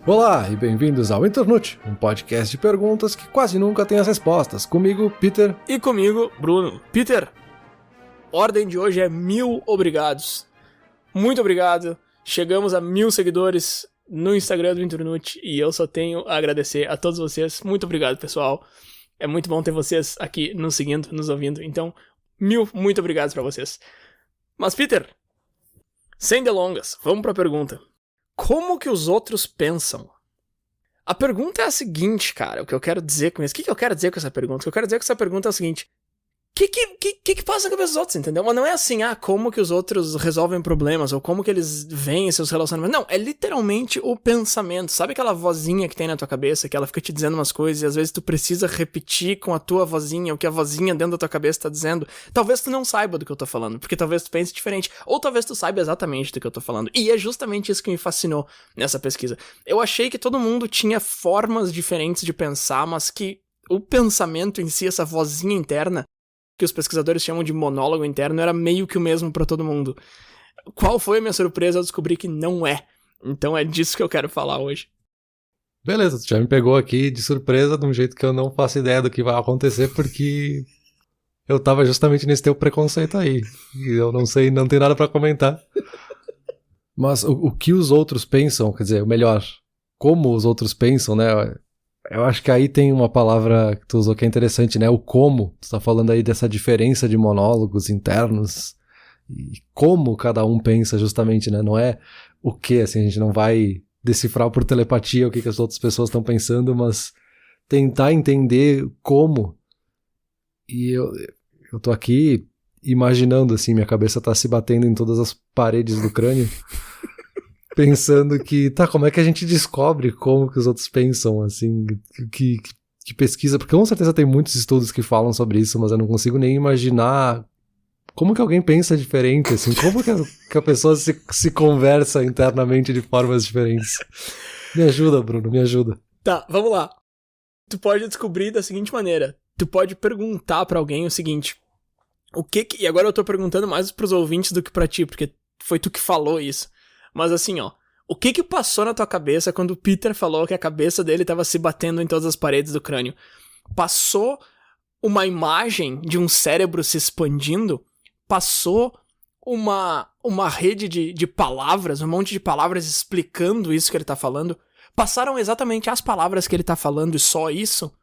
Olá e bem-vindos ao Internute, um podcast de perguntas que quase nunca tem as respostas. Comigo, Peter. E comigo, Bruno. Peter, ordem de hoje é 1000 obrigados. Muito obrigado. Chegamos a 1000 seguidores no Instagram do Internute e eu só tenho a agradecer a todos vocês. Muito obrigado, pessoal. É muito bom ter vocês aqui nos seguindo, nos ouvindo. Então, 1000 muito obrigados pra vocês. Mas, Peter, sem delongas, vamos pra pergunta. Como que os outros pensam? A pergunta é a seguinte, cara. O que eu quero dizer com isso? O que eu quero dizer com essa pergunta? O que eu quero dizer com essa pergunta é o seguinte. O que passa na cabeça dos outros, entendeu? Mas não é assim, como que os outros resolvem problemas, ou como que eles veem seus relacionamentos. Não, é literalmente o pensamento. Sabe aquela vozinha que tem na tua cabeça, que ela fica te dizendo umas coisas, e às vezes tu precisa repetir com a tua vozinha o que a vozinha dentro da tua cabeça tá dizendo? Talvez tu não saiba do que eu tô falando, porque talvez tu pense diferente, ou talvez tu saiba exatamente do que eu tô falando. E é justamente isso que me fascinou nessa pesquisa. Eu achei que todo mundo tinha formas diferentes de pensar, mas que o pensamento em si, essa vozinha interna, que os pesquisadores chamam de monólogo interno, era meio que o mesmo pra todo mundo. Qual foi a minha surpresa ao descobrir que não é? Então é disso que eu quero falar hoje. Beleza, tu já me pegou aqui de surpresa de um jeito que eu não faço ideia do que vai acontecer, porque eu tava justamente nesse teu preconceito aí. E eu não sei, não tem nada pra comentar. Mas o que os outros pensam, quer dizer, o melhor, como os outros pensam, né? Eu acho que aí tem uma palavra que tu usou que é interessante, né? O como. Tu tá falando aí dessa diferença de monólogos internos e como cada um pensa justamente, né? Não é o que, assim, a gente não vai decifrar por telepatia o que as outras pessoas estão pensando, mas tentar entender como. E eu tô aqui imaginando, assim, minha cabeça tá se batendo em todas as paredes do crânio. Pensando que, como é que a gente descobre como que os outros pensam, assim, que pesquisa, porque com certeza tem muitos estudos que falam sobre isso, mas eu não consigo nem imaginar como que alguém pensa diferente, assim, como que a pessoa se conversa internamente de formas diferentes. Me ajuda, Bruno, me ajuda. Tá, vamos lá. Tu pode descobrir da seguinte maneira, tu pode perguntar pra alguém o seguinte, e agora eu tô perguntando mais pros ouvintes do que pra ti, porque foi tu que falou isso. Mas assim, o que passou na tua cabeça quando o Peter falou que a cabeça dele tava se batendo em todas as paredes do crânio? Passou uma imagem de um cérebro se expandindo? Passou uma rede de palavras, um monte de palavras explicando isso que ele tá falando? Passaram exatamente as palavras que ele tá falando e só isso?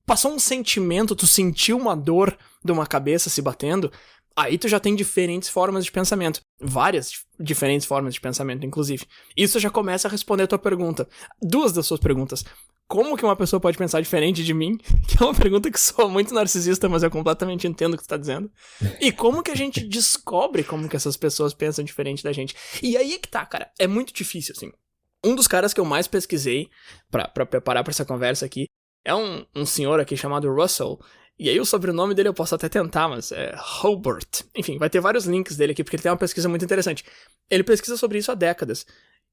Passou um sentimento, tu sentiu uma dor de uma cabeça se batendo? Aí tu já tem diferentes formas de pensamento. Várias diferentes formas de pensamento, inclusive. Isso já começa a responder a tua pergunta. Duas das suas perguntas. Como que uma pessoa pode pensar diferente de mim? Que é uma pergunta que soa muito narcisista, mas eu completamente entendo o que tu tá dizendo. E como que a gente descobre como que essas pessoas pensam diferente da gente? E aí é que tá, cara. É muito difícil, assim. Um dos caras que eu mais pesquisei pra preparar pra essa conversa aqui é um senhor aqui chamado Russell. E aí o sobrenome dele eu posso até tentar, mas é Hobart. Enfim, vai ter vários links dele aqui, porque ele tem uma pesquisa muito interessante. Ele pesquisa sobre isso há décadas.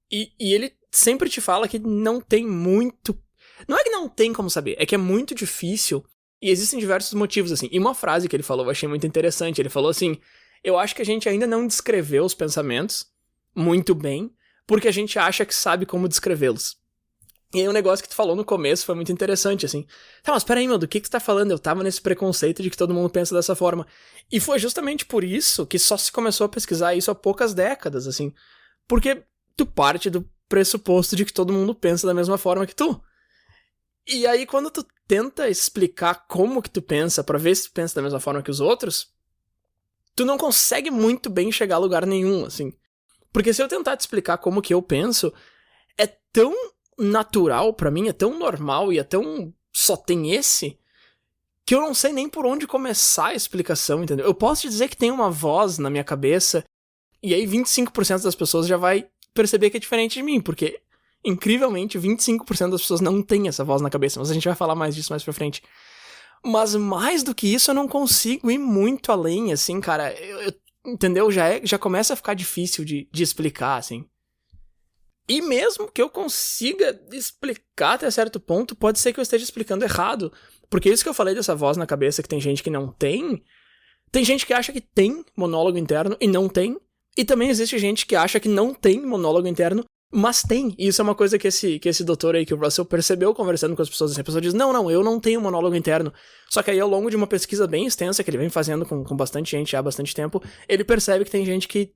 E ele sempre te fala que não tem muito... Não é que não tem como saber, é que é muito difícil. E existem diversos motivos, assim. E uma frase que ele falou eu achei muito interessante. Ele falou assim, eu acho que a gente ainda não descreveu os pensamentos muito bem, porque a gente acha que sabe como descrevê-los. E aí um negócio que tu falou no começo foi muito interessante, assim. Tá, mas peraí, meu, do que tu tá falando? Eu tava nesse preconceito de que todo mundo pensa dessa forma. E foi justamente por isso que só se começou a pesquisar isso há poucas décadas, assim. Porque tu parte do pressuposto de que todo mundo pensa da mesma forma que tu. E aí quando tu tenta explicar como que tu pensa, pra ver se tu pensa da mesma forma que os outros, tu não consegue muito bem chegar a lugar nenhum, assim. Porque se eu tentar te explicar como que eu penso, é tão natural pra mim, é tão normal e é tão só tem esse, que eu não sei nem por onde começar a explicação, entendeu? Eu posso te dizer que tem uma voz na minha cabeça e aí 25% das pessoas já vai perceber que é diferente de mim, porque incrivelmente 25% das pessoas não tem essa voz na cabeça, mas a gente vai falar mais disso mais pra frente. Mas mais do que isso eu não consigo ir muito além, assim, cara, entendeu? Já começa a ficar difícil de explicar, assim. E mesmo que eu consiga explicar até certo ponto, pode ser que eu esteja explicando errado. Porque isso que eu falei dessa voz na cabeça que tem gente que não tem, tem gente que acha que tem monólogo interno e não tem. E também existe gente que acha que não tem monólogo interno Mas tem, e isso é uma coisa que esse doutor aí, que o Russell percebeu conversando com as pessoas, assim, a pessoa diz, não, eu não tenho monólogo interno. Só que aí ao longo de uma pesquisa bem extensa, que ele vem fazendo com bastante gente há bastante tempo, ele percebe que tem gente que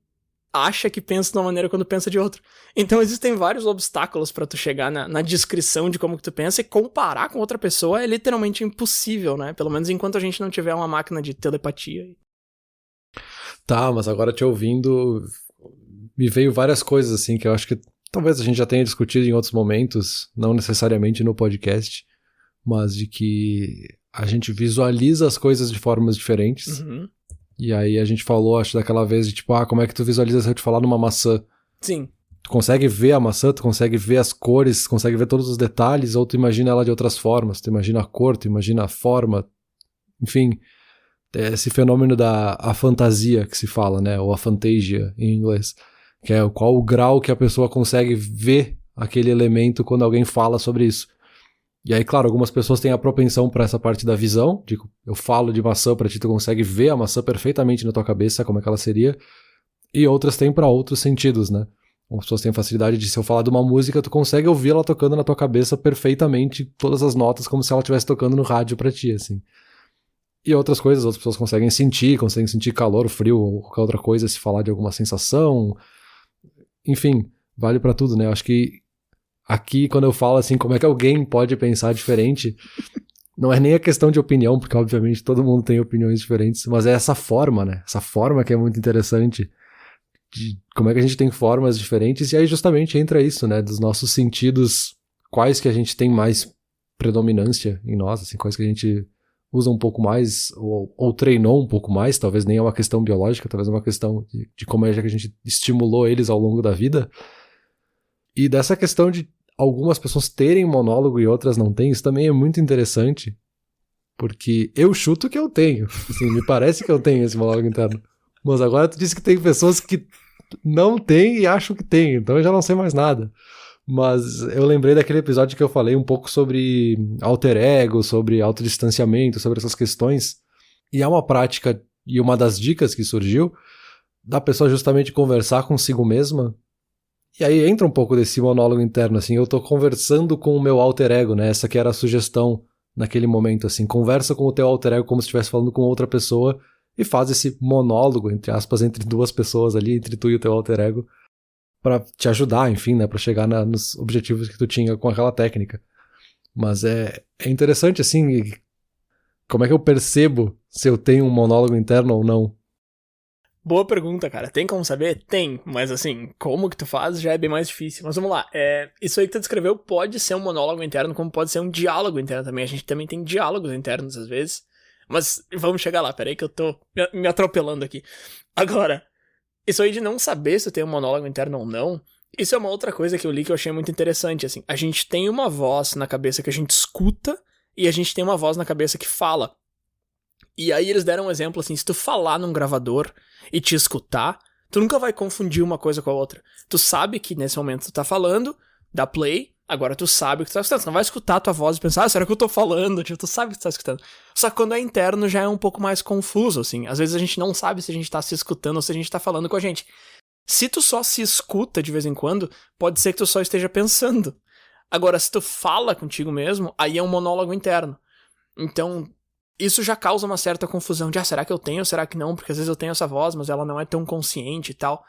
acha que pensa de uma maneira quando pensa de outra. Então existem vários obstáculos pra tu chegar na descrição de como que tu pensa, e comparar com outra pessoa é literalmente impossível, né? Pelo menos enquanto a gente não tiver uma máquina de telepatia. Tá, mas agora te ouvindo, me veio várias coisas assim que eu acho que talvez a gente já tenha discutido em outros momentos, não necessariamente no podcast, mas de que a gente visualiza as coisas de formas diferentes. Uhum. E aí a gente falou, acho, daquela vez de tipo, como é que tu visualiza se eu te falar numa maçã? Sim. Tu consegue ver a maçã, tu consegue ver as cores, consegue ver todos os detalhes, ou tu imagina ela de outras formas, tu imagina a cor, tu imagina a forma, enfim, esse fenômeno a fantasia que se fala, né, ou a fantasia em inglês, que é qual o grau que a pessoa consegue ver aquele elemento quando alguém fala sobre isso. E aí, claro, algumas pessoas têm a propensão para essa parte da visão, de eu falo de maçã pra ti, tu consegue ver a maçã perfeitamente na tua cabeça, como é que ela seria, e outras têm para outros sentidos, né? Algumas pessoas têm a facilidade de, se eu falar de uma música, tu consegue ouvir ela tocando na tua cabeça perfeitamente, todas as notas, como se ela estivesse tocando no rádio pra ti, assim. E outras coisas, outras pessoas conseguem sentir calor, frio, ou qualquer outra coisa, se falar de alguma sensação. Enfim, vale pra tudo, né? Eu acho que aqui, quando eu falo assim, como é que alguém pode pensar diferente, não é nem a questão de opinião, porque obviamente todo mundo tem opiniões diferentes, mas é essa forma, né? Essa forma que é muito interessante, de como é que a gente tem formas diferentes, e aí justamente entra isso, né? Dos nossos sentidos, quais que a gente tem mais predominância em nós, assim, quais que a gente usa um pouco mais, ou treinou um pouco mais, talvez nem é uma questão biológica, talvez é uma questão de como é que a gente estimulou eles ao longo da vida. E dessa questão de algumas pessoas terem monólogo e outras não têm, isso também é muito interessante, porque eu chuto que eu tenho, assim, me parece que eu tenho esse monólogo interno. Mas agora tu disse que tem pessoas que não têm e acham que tem, então eu já não sei mais nada. Mas eu lembrei daquele episódio que eu falei um pouco sobre alter ego, sobre autodistanciamento, sobre essas questões. E é uma prática, e uma das dicas que surgiu, da pessoa justamente conversar consigo mesma. E aí entra um pouco desse monólogo interno, assim, eu tô conversando com o meu alter ego, né? Essa que era a sugestão naquele momento, assim, conversa com o teu alter ego como se estivesse falando com outra pessoa e faz esse monólogo, entre aspas, entre duas pessoas ali, entre tu e o teu alter ego, pra te ajudar, enfim, né, pra chegar nos objetivos que tu tinha com aquela técnica. Mas é interessante, assim, como é que eu percebo se eu tenho um monólogo interno ou não? Boa pergunta, cara. Tem como saber? Tem, mas assim, como que tu faz já é bem mais difícil. Mas vamos lá, isso aí que tu descreveu pode ser um monólogo interno, como pode ser um diálogo interno também. A gente também tem diálogos internos às vezes. Mas vamos chegar lá, peraí que eu tô me atropelando aqui. Agora, isso aí de não saber se tem um monólogo interno ou não, isso é uma outra coisa que eu li que eu achei muito interessante, assim. A gente tem uma voz na cabeça que a gente escuta e a gente tem uma voz na cabeça que fala. E aí eles deram um exemplo, assim, se tu falar num gravador e te escutar, tu nunca vai confundir uma coisa com a outra. Tu sabe que nesse momento tu tá falando, dá play, agora tu sabe o que tu tá escutando. Tu não vai escutar a tua voz e pensar, será que eu tô falando? Tipo, tu sabe que tu tá escutando. Só que quando é interno já é um pouco mais confuso, assim. Às vezes a gente não sabe se a gente tá se escutando ou se a gente tá falando com a gente. Se tu só se escuta de vez em quando, pode ser que tu só esteja pensando. Agora, se tu fala contigo mesmo, aí é um monólogo interno. Então, isso já causa uma certa confusão de, será que eu tenho ou será que não? Porque às vezes eu tenho essa voz, mas ela não é tão consciente e tal.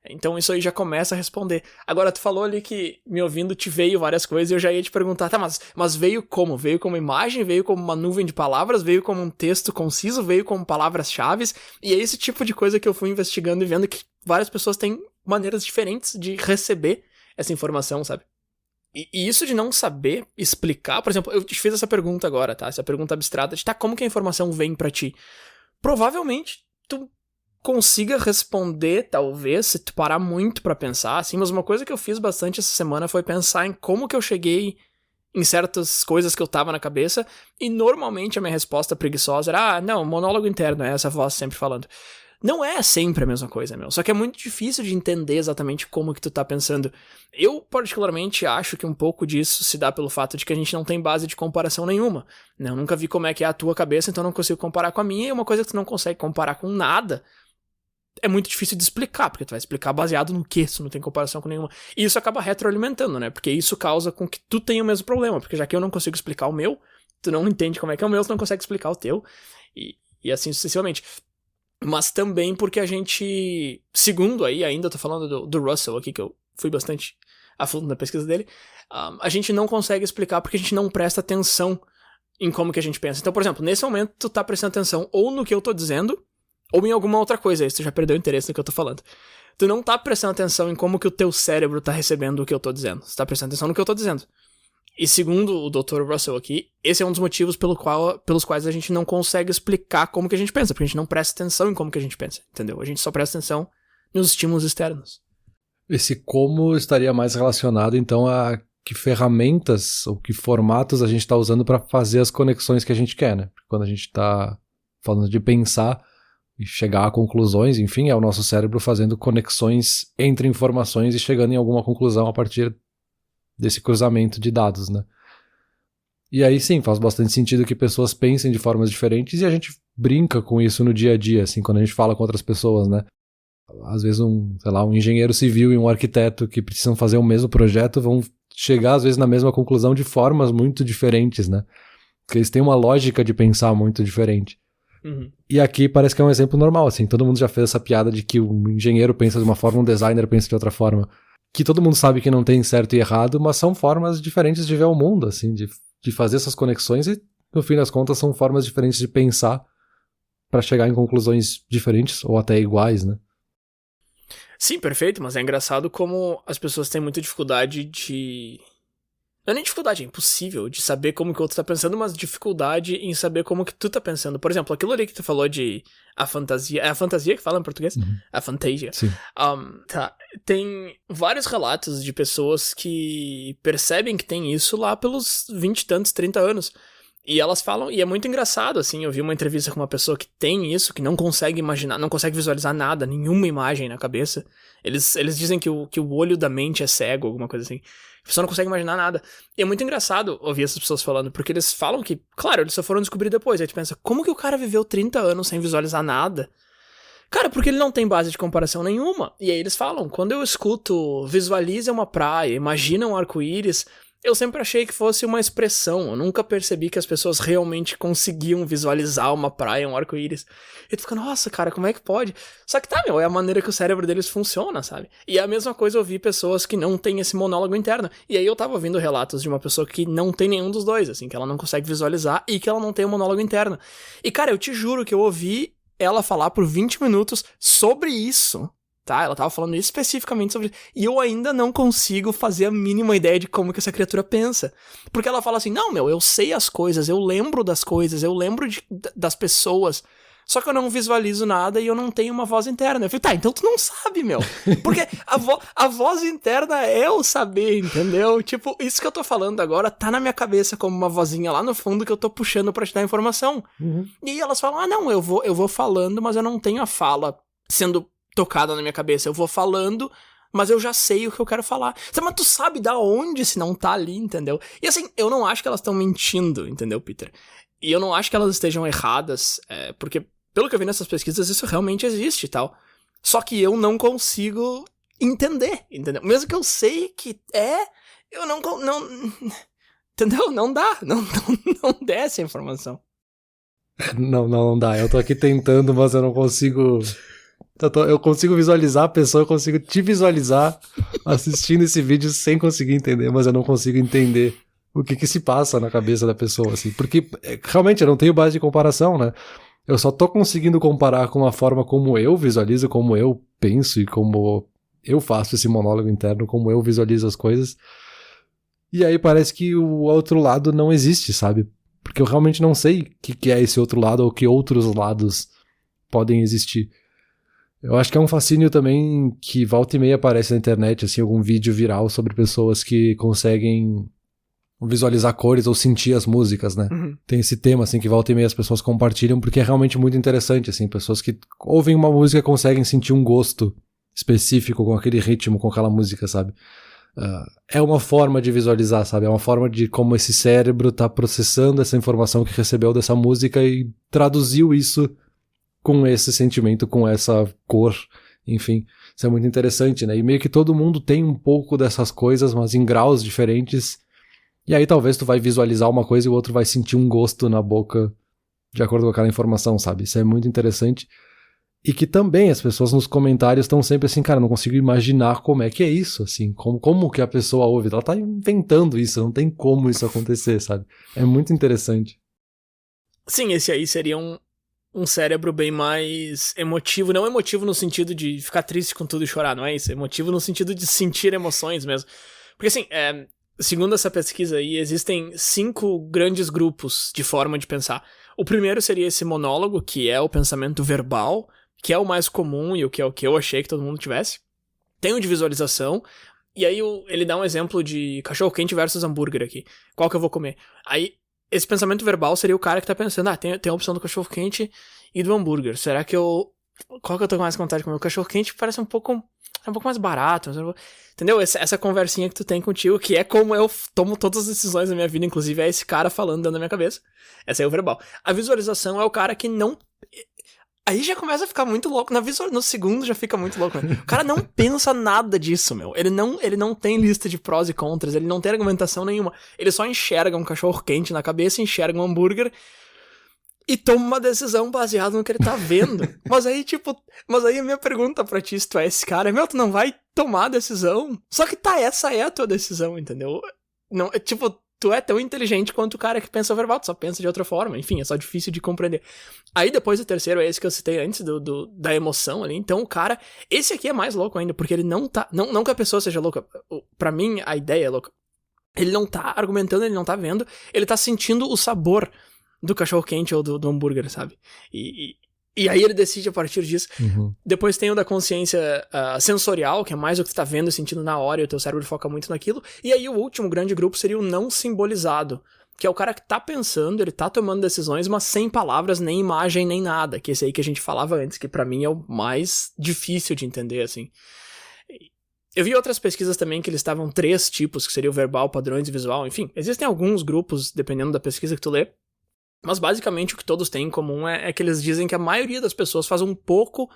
Então isso aí já começa a responder. Agora, tu falou ali que, me ouvindo, te veio várias coisas e eu já ia te perguntar, tá, mas veio como? Veio como imagem? Veio como uma nuvem de palavras? Veio como um texto conciso? Veio como palavras-chave? E é esse tipo de coisa que eu fui investigando e vendo que várias pessoas têm maneiras diferentes de receber essa informação, sabe? E isso de não saber explicar, por exemplo, eu te fiz essa pergunta agora, tá? Essa pergunta abstrata de, como que a informação vem pra ti? Provavelmente tu consiga responder, talvez, se tu parar muito pra pensar, assim, mas uma coisa que eu fiz bastante essa semana foi pensar em como que eu cheguei em certas coisas que eu tava na cabeça, e normalmente a minha resposta preguiçosa era, não, monólogo interno, é essa voz sempre falando. Não é sempre a mesma coisa, meu. Só que é muito difícil de entender exatamente como que tu tá pensando. Eu, particularmente, acho que um pouco disso se dá pelo fato de que a gente não tem base de comparação nenhuma. Eu nunca vi como é que é a tua cabeça, então não consigo comparar com a minha, e uma coisa que tu não consegue comparar com nada, é muito difícil de explicar, porque tu vai explicar baseado no quê, se não tem comparação com nenhuma. E isso acaba retroalimentando, né? Porque isso causa com que tu tenha o mesmo problema, porque já que eu não consigo explicar o meu, tu não entende como é que é o meu, tu não consegue explicar o teu, e assim sucessivamente. Mas também porque a gente, segundo aí, ainda tô falando do Russell aqui, que eu fui bastante a fundo na pesquisa dele, a gente não consegue explicar porque a gente não presta atenção em como que a gente pensa. Então, por exemplo, nesse momento tu tá prestando atenção ou no que eu tô dizendo, ou em alguma outra coisa, aí tu já perdeu o interesse no que eu tô falando. Tu não tá prestando atenção em como que o teu cérebro tá recebendo o que eu tô dizendo. Tu tá prestando atenção no que eu tô dizendo. E segundo o Dr. Russell aqui, esse é um dos motivos pelos quais a gente não consegue explicar como que a gente pensa, porque a gente não presta atenção em como que a gente pensa, entendeu? A gente só presta atenção nos estímulos externos. Esse como estaria mais relacionado, então, a que ferramentas ou que formatos a gente está usando para fazer as conexões que a gente quer, né? Quando a gente está falando de pensar e chegar a conclusões, enfim, é o nosso cérebro fazendo conexões entre informações e chegando em alguma conclusão a partir desse cruzamento de dados, né? E aí sim, faz bastante sentido que pessoas pensem de formas diferentes e a gente brinca com isso no dia a dia, assim, quando a gente fala com outras pessoas, né? Às vezes um engenheiro civil e um arquiteto que precisam fazer o mesmo projeto vão chegar às vezes na mesma conclusão de formas muito diferentes, né? Porque eles têm uma lógica de pensar muito diferente. Uhum. E aqui parece que é um exemplo normal, assim, todo mundo já fez essa piada de que o engenheiro pensa de uma forma, um designer pensa de outra forma, que todo mundo sabe que não tem certo e errado, mas são formas diferentes de ver o mundo, assim, de fazer essas conexões e, no fim das contas, são formas diferentes de pensar para chegar em conclusões diferentes ou até iguais, né? Sim, perfeito, mas é engraçado como as pessoas têm muita dificuldade de... Não é nem dificuldade, é impossível de saber como que o outro tá pensando, mas dificuldade em saber como que tu tá pensando. Por exemplo, aquilo ali que tu falou de a fantasia... É a fantasia que fala em português? Uhum. A fantasia. Sim. Tá. Tem vários relatos de pessoas que percebem que tem isso lá pelos 20 e tantos, 30 anos. E elas falam, e é muito engraçado, assim, eu vi uma entrevista com uma pessoa que tem isso, que não consegue imaginar, não consegue visualizar nada, nenhuma imagem na cabeça. Eles dizem que o olho da mente é cego, alguma coisa assim. A pessoa não consegue imaginar nada. E é muito engraçado ouvir essas pessoas falando, porque eles falam que, claro, eles só foram descobrir depois. Aí tu pensa, como que o cara viveu 30 anos sem visualizar nada? Cara, porque ele não tem base de comparação nenhuma. E aí eles falam, quando eu escuto, visualiza uma praia, imagina um arco-íris... Eu sempre achei que fosse uma expressão, eu nunca percebi que as pessoas realmente conseguiam visualizar uma praia, um arco-íris. E tu fica, nossa, cara, como é que pode? Só que é a maneira que o cérebro deles funciona, sabe? E é a mesma coisa eu vi pessoas que não têm esse monólogo interno. E aí eu tava ouvindo relatos de uma pessoa que não tem nenhum dos dois, assim, que ela não consegue visualizar e que ela não tem um monólogo interno. E cara, eu te juro que eu ouvi ela falar por 20 minutos sobre isso. Tá, ela tava falando especificamente sobre isso. E eu ainda não consigo fazer a mínima ideia de como que essa criatura pensa. Porque ela fala assim, não, eu sei as coisas, eu lembro das coisas, eu lembro das pessoas. Só que eu não visualizo nada e eu não tenho uma voz interna. Eu falei, tá, então tu não sabe, meu. Porque a voz interna é o saber, entendeu? Tipo, isso que eu tô falando agora tá na minha cabeça como uma vozinha lá no fundo que eu tô puxando pra te dar informação. Uhum. E elas falam, não, eu vou falando, mas eu não tenho a fala sendo tocada na minha cabeça. Eu vou falando, mas eu já sei o que eu quero falar. Mas tu sabe da onde se não tá ali, entendeu? E assim, eu não acho que elas estão mentindo, entendeu, Peter? E eu não acho que elas estejam erradas, porque, pelo que eu vi nessas pesquisas, isso realmente existe e tal. Só que eu não consigo entender, entendeu? Mesmo que eu sei que eu não entendeu? Não dá, não desce a informação. Não dá. Eu tô aqui tentando, mas eu não consigo... Eu consigo visualizar a pessoa, eu consigo te visualizar assistindo esse vídeo sem conseguir entender, mas eu não consigo entender o que se passa na cabeça da pessoa, assim. Porque, realmente, eu não tenho base de comparação, né? Eu só tô conseguindo comparar com a forma como eu visualizo, como eu penso e como eu faço esse monólogo interno, como eu visualizo as coisas. E aí parece que o outro lado não existe, sabe? Porque eu realmente não sei o que é esse outro lado ou que outros lados podem existir. Eu acho que é um fascínio também que volta e meia aparece na internet, assim, algum vídeo viral sobre pessoas que conseguem visualizar cores ou sentir as músicas, né? Uhum. Tem esse tema, assim, que volta e meia as pessoas compartilham porque é realmente muito interessante, assim, pessoas que ouvem uma música conseguem sentir um gosto específico com aquele ritmo, com aquela música, sabe? É uma forma de visualizar, sabe? É uma forma de como esse cérebro tá processando essa informação que recebeu dessa música e traduziu isso com esse sentimento, com essa cor, enfim, isso é muito interessante, né? E meio que todo mundo tem um pouco dessas coisas, mas em graus diferentes, e aí talvez tu vai visualizar uma coisa e o outro vai sentir um gosto na boca de acordo com aquela informação, sabe? Isso é muito interessante. E que também as pessoas nos comentários estão sempre assim, cara, não consigo imaginar como é que é isso, assim, como que a pessoa ouve. Ela tá inventando isso, não tem como isso acontecer, sabe? É muito interessante. Sim, esse aí seria um cérebro bem mais emotivo. Não emotivo no sentido de ficar triste com tudo e chorar, não é isso? Emotivo no sentido de sentir emoções mesmo. Porque assim, segundo essa pesquisa aí, existem 5 grandes grupos de forma de pensar. O primeiro seria esse monólogo, que é o pensamento verbal, que é o mais comum e o que eu achei que todo mundo tivesse. Tem o de visualização, e aí ele dá um exemplo de cachorro-quente versus hambúrguer aqui. Qual que eu vou comer? Aí, esse pensamento verbal seria o cara que tá pensando, tem a opção do cachorro-quente e do hambúrguer. Será que qual que eu tô com mais vontade de comer? O cachorro-quente parece um pouco mais barato. Entendeu? Essa conversinha que tu tem contigo, que é como eu tomo todas as decisões da minha vida, inclusive é esse cara falando dentro da minha cabeça. Essa aí é o verbal. A visualização é o cara que não... Aí já começa a ficar muito louco. No segundo já fica muito louco, né? O cara não pensa nada disso, meu. Ele não tem lista de prós e contras, ele não tem argumentação nenhuma. Ele só enxerga um cachorro quente na cabeça, enxerga um hambúrguer e toma uma decisão baseada no que ele tá vendo. Mas aí a minha pergunta pra ti, se tu é esse cara, tu não vai tomar a decisão? Só que essa é a tua decisão, entendeu? Não, tu é tão inteligente quanto o cara que pensa verbal, tu só pensa de outra forma, enfim, é só difícil de compreender. Aí depois o terceiro é esse que eu citei antes, da emoção ali, então o cara, esse aqui é mais louco ainda, porque ele não tá, não que a pessoa seja louca, pra mim a ideia é louca, ele não tá argumentando, ele não tá vendo, ele tá sentindo o sabor do cachorro-quente ou do hambúrguer, sabe? E aí ele decide a partir disso. Uhum. Depois tem o da consciência sensorial, que é mais o que tu tá vendo e sentindo na hora, e o teu cérebro foca muito naquilo. E aí o último grande grupo seria o não simbolizado, que é o cara que tá pensando, ele tá tomando decisões, mas sem palavras, nem imagem, nem nada. Que esse aí que a gente falava antes, que pra mim é o mais difícil de entender, assim. Eu vi outras pesquisas também que eles estavam 3 tipos, que seria o verbal, padrões e visual. Enfim, existem alguns grupos, dependendo da pesquisa que tu lê. Mas basicamente o que todos têm em comum é que eles dizem que a maioria das pessoas faz um pouco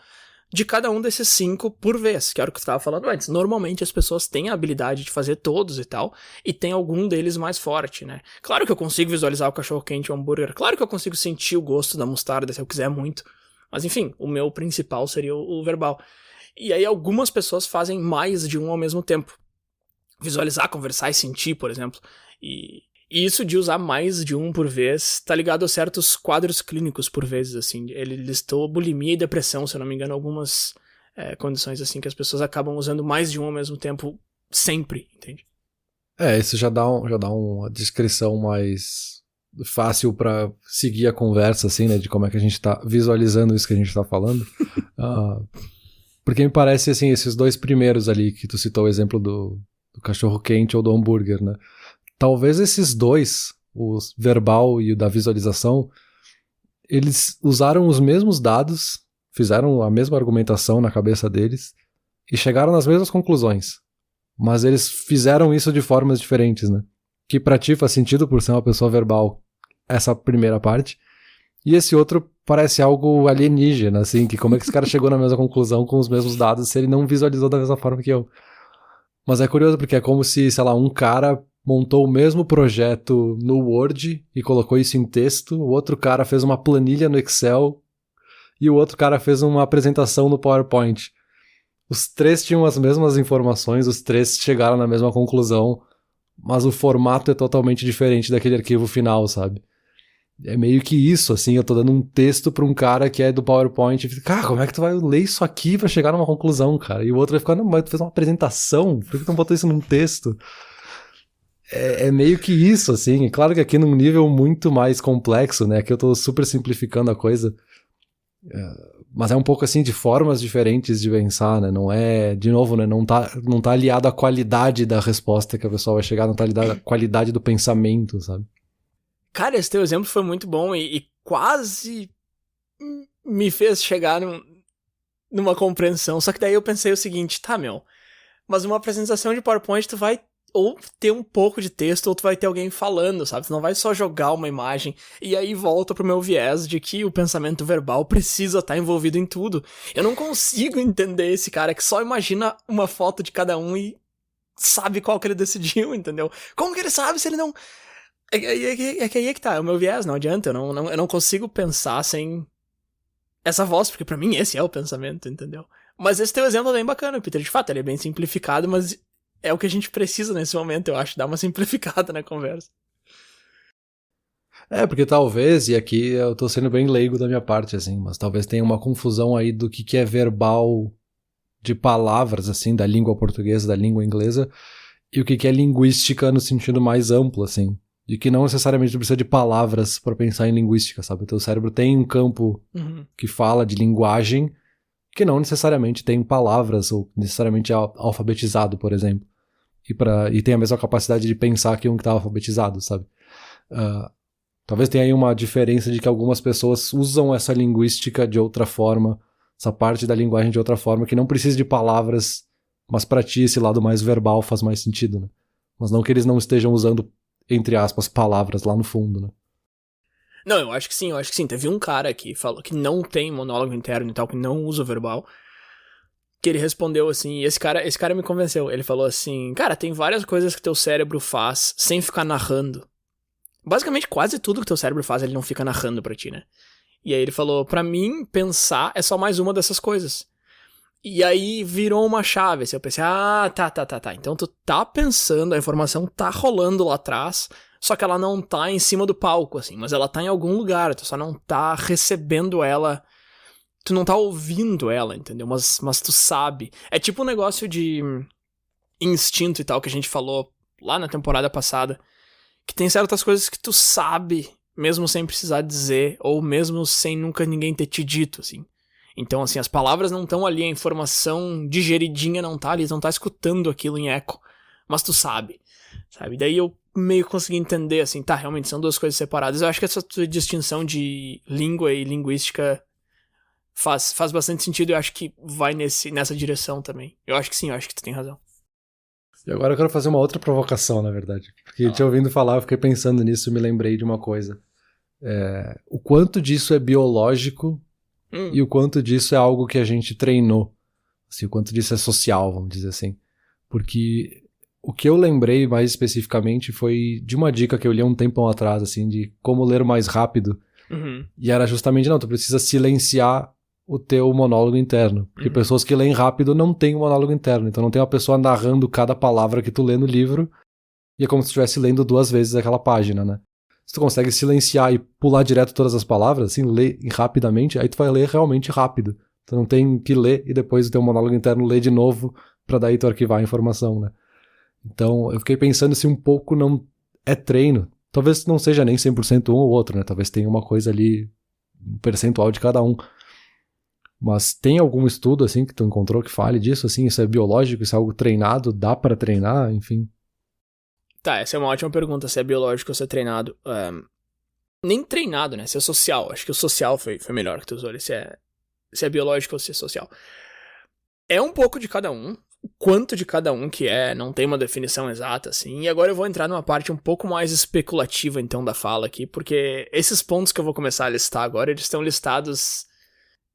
de cada um desses 5 por vez, que era o que eu estava falando antes. Normalmente as pessoas têm a habilidade de fazer todos e tal, e tem algum deles mais forte, né? Claro que eu consigo visualizar o cachorro-quente ou o hambúrguer, claro que eu consigo sentir o gosto da mostarda se eu quiser muito, mas enfim, o meu principal seria o verbal. E aí algumas pessoas fazem mais de um ao mesmo tempo. Visualizar, conversar e sentir, por exemplo. E isso de usar mais de um por vez tá ligado a certos quadros clínicos por vezes, assim. Ele listou bulimia e depressão, se eu não me engano, algumas condições assim que as pessoas acabam usando mais de um ao mesmo tempo sempre, entende? Isso já dá uma descrição mais fácil pra seguir a conversa, assim, né, de como é que a gente tá visualizando isso que a gente tá falando. Porque me parece, assim, esses 2 primeiros ali, que tu citou o exemplo do cachorro-quente ou do hambúrguer, né? Talvez esses 2, o verbal e o da visualização, eles usaram os mesmos dados, fizeram a mesma argumentação na cabeça deles e chegaram nas mesmas conclusões. Mas eles fizeram isso de formas diferentes, né? Que pra ti faz sentido por ser uma pessoa verbal, essa primeira parte. E esse outro parece algo alienígena, assim, que como é que esse cara chegou na mesma conclusão com os mesmos dados se ele não visualizou da mesma forma que eu? Mas é curioso porque é como se, sei lá, um cara montou o mesmo projeto no Word e colocou isso em texto, o outro cara fez uma planilha no Excel e o outro cara fez uma apresentação no PowerPoint. Os 3 tinham as mesmas informações, os 3 chegaram na mesma conclusão, mas o formato é totalmente diferente daquele arquivo final, sabe? É meio que isso, assim, eu tô dando um texto pra um cara que é do PowerPoint e fica, cara, como é que tu vai ler isso aqui pra chegar numa conclusão, cara? E o outro vai ficar, não, mas tu fez uma apresentação, por que tu não botou isso num texto? É meio que isso, assim, claro que aqui num nível muito mais complexo, né, que eu tô super simplificando a coisa, mas é um pouco assim de formas diferentes de pensar, né, não é, de novo, né, não tá aliado à qualidade da resposta que a pessoa vai chegar, não tá aliado à qualidade do pensamento, sabe? Cara, esse teu exemplo foi muito bom e quase me fez chegar numa compreensão, só que daí eu pensei o seguinte, mas uma apresentação de PowerPoint tu vai ou ter um pouco de texto, ou tu vai ter alguém falando, sabe? Tu não vai só jogar uma imagem. E aí volta pro meu viés de que o pensamento verbal precisa estar envolvido em tudo. Eu não consigo entender esse cara que só imagina uma foto de cada um e sabe qual que ele decidiu, entendeu? Como que ele sabe se ele não... É que aí é que tá, é o meu viés, não adianta. Eu não consigo pensar sem essa voz, porque pra mim esse é o pensamento, entendeu? Mas esse teu exemplo é bem bacana, Peter. De fato, ele é bem simplificado, mas é o que a gente precisa nesse momento, eu acho, dar uma simplificada na conversa. Porque talvez, e aqui eu tô sendo bem leigo da minha parte, assim, mas talvez tenha uma confusão aí do que é verbal de palavras, assim, da língua portuguesa, da língua inglesa, e o que é linguística no sentido mais amplo, assim. De que não necessariamente tu precisa de palavras pra pensar em linguística, sabe? O teu cérebro tem um campo que fala de linguagem que não necessariamente tem palavras ou necessariamente é alfabetizado, por exemplo. E tem a mesma capacidade de pensar que um que tá alfabetizado, sabe? Talvez tenha aí uma diferença de que algumas pessoas usam essa linguística de outra forma, essa parte da linguagem de outra forma, que não precisa de palavras, mas pra ti esse lado mais verbal faz mais sentido, né? Mas não que eles não estejam usando, entre aspas, palavras lá no fundo, né? Não, eu acho que sim. Teve um cara que falou que não tem monólogo interno e tal, que não usa o verbal, que ele respondeu assim, e esse cara me convenceu. Ele falou assim, cara, tem várias coisas que teu cérebro faz sem ficar narrando. Basicamente, quase tudo que teu cérebro faz, ele não fica narrando pra ti, né? E aí ele falou, pra mim, pensar é só mais uma dessas coisas. E aí virou uma chave, assim, eu pensei, tá. Então tu tá pensando, a informação tá rolando lá atrás, só que ela não tá em cima do palco, assim, mas ela tá em algum lugar, tu só não tá recebendo ela, tu não tá ouvindo ela, entendeu? Mas tu sabe. É tipo um negócio de instinto e tal, que a gente falou lá na temporada passada, que tem certas coisas que tu sabe, mesmo sem precisar dizer, ou mesmo sem nunca ninguém ter te dito, assim. Então, assim, as palavras não estão ali, a informação digeridinha não tá ali, tu não tá escutando aquilo em eco, mas tu sabe? Daí eu meio que consegui entender, assim, tá, realmente são duas coisas separadas. Eu acho que essa tua distinção de língua e linguística faz bastante sentido, eu acho que vai nessa direção também. Eu acho que sim, eu acho que tu tem razão. E agora eu quero fazer uma outra provocação, na verdade. Porque te ouvindo falar, eu fiquei pensando nisso e me lembrei de uma coisa. O quanto disso é biológico e o quanto disso é algo que a gente treinou. Assim, o quanto disso é social, vamos dizer assim. Porque o que eu lembrei mais especificamente foi de uma dica que eu li há um tempão atrás, assim, de como ler mais rápido. E era justamente, tu precisa silenciar o teu monólogo interno. Porque pessoas que leem rápido não têm um monólogo interno. Então não tem uma pessoa narrando cada palavra que tu lê no livro e é como se estivesse lendo 2 vezes aquela página, né? Se tu consegue silenciar e pular direto todas as palavras, assim, ler rapidamente, aí tu vai ler realmente rápido. Tu não tem que ler e depois o teu monólogo interno ler de novo pra daí tu arquivar a informação, né? Então eu fiquei pensando se um pouco não é treino. Talvez não seja nem 100% um ou outro, né? Talvez tenha uma coisa ali, um percentual de cada um. Mas tem algum estudo, assim, que tu encontrou que fale disso, assim? Isso é biológico? Isso é algo treinado? Dá pra treinar? Enfim. Tá, essa é uma ótima pergunta, se é biológico ou se é treinado. Nem treinado, né? Se é social. Acho que o social foi melhor que tu usou ali. Se é biológico ou se é social. É um pouco de cada um. O quanto de cada um que é, não tem uma definição exata, assim. E agora eu vou entrar numa parte um pouco mais especulativa, então, da fala aqui. Porque esses pontos que eu vou começar a listar agora, eles estão listados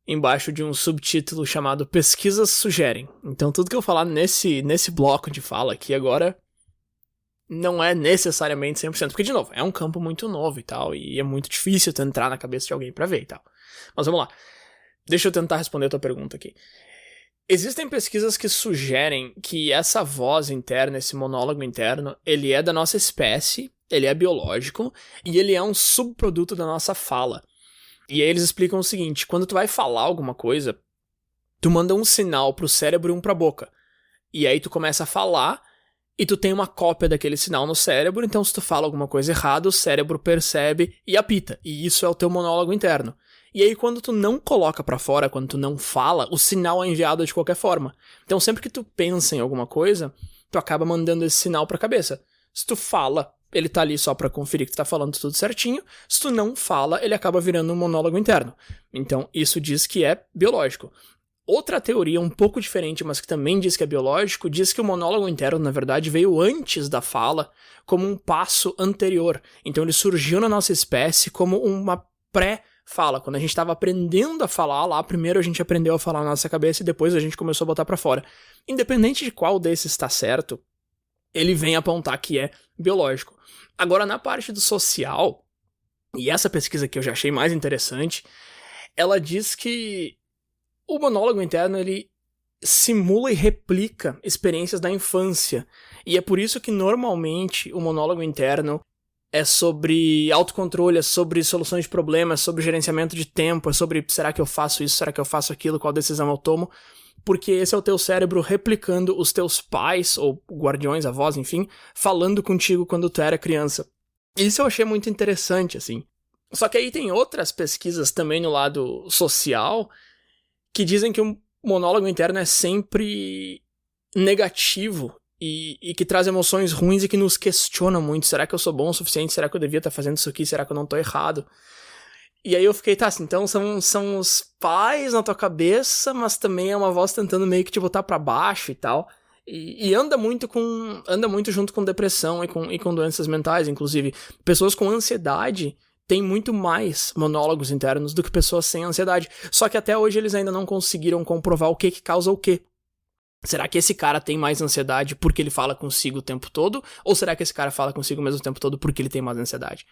embaixo de um subtítulo chamado Pesquisas Sugerem. Então tudo que eu falar nesse bloco de fala aqui agora não é necessariamente 100%, porque de novo, é um campo muito novo e tal, e é muito difícil tu entrar na cabeça de alguém pra ver e tal. Mas vamos lá. Deixa eu tentar responder a tua pergunta aqui. Existem pesquisas que sugerem que essa voz interna, esse monólogo interno, ele é da nossa espécie, ele é biológico, e ele é um subproduto da nossa fala. E aí eles explicam o seguinte, quando tu vai falar alguma coisa, tu manda um sinal pro cérebro e um pra boca. E aí tu começa a falar e tu tem uma cópia daquele sinal no cérebro, então se tu fala alguma coisa errada, o cérebro percebe e apita. E isso é o teu monólogo interno. E aí quando tu não coloca pra fora, quando tu não fala, o sinal é enviado de qualquer forma. Então sempre que tu pensa em alguma coisa, tu acaba mandando esse sinal pra cabeça. Se tu fala, ele tá ali só pra conferir que tu tá falando tudo certinho. Se tu não fala, ele acaba virando um monólogo interno. Então, isso diz que é biológico. Outra teoria um pouco diferente, mas que também diz que é biológico, diz que o monólogo interno, na verdade, veio antes da fala, como um passo anterior. Então ele surgiu na nossa espécie como uma pré-fala. Quando a gente estava aprendendo a falar lá, primeiro a gente aprendeu a falar na nossa cabeça e depois a gente começou a botar pra fora. Independente de qual desses está certo, ele vem apontar que é biológico. Agora, na parte do social, e essa pesquisa que eu já achei mais interessante, ela diz que o monólogo interno, ele simula e replica experiências da infância. E é por isso que, normalmente, o monólogo interno é sobre autocontrole, é sobre soluções de problemas, sobre gerenciamento de tempo, é sobre será que eu faço isso, será que eu faço aquilo, qual decisão eu tomo. Porque esse é o teu cérebro replicando os teus pais, ou guardiões, avós, enfim, falando contigo quando tu era criança. Isso eu achei muito interessante, assim. Só que aí tem outras pesquisas também no lado social que dizem que o monólogo interno é sempre negativo e que traz emoções ruins e que nos questiona muito. Será que eu sou bom o suficiente? Será que eu devia estar fazendo isso aqui? Será que eu não tô errado? E aí eu fiquei, tá, assim, então são os pais na tua cabeça, mas também é uma voz tentando meio que te botar pra baixo e tal. E anda muito junto com depressão e com doenças mentais, inclusive. Pessoas com ansiedade têm muito mais monólogos internos do que pessoas sem ansiedade. Só que até hoje eles ainda não conseguiram comprovar o que causa o quê. Será que esse cara tem mais ansiedade porque ele fala consigo o tempo todo? Ou será que esse cara fala consigo mesmo o tempo todo porque ele tem mais ansiedade?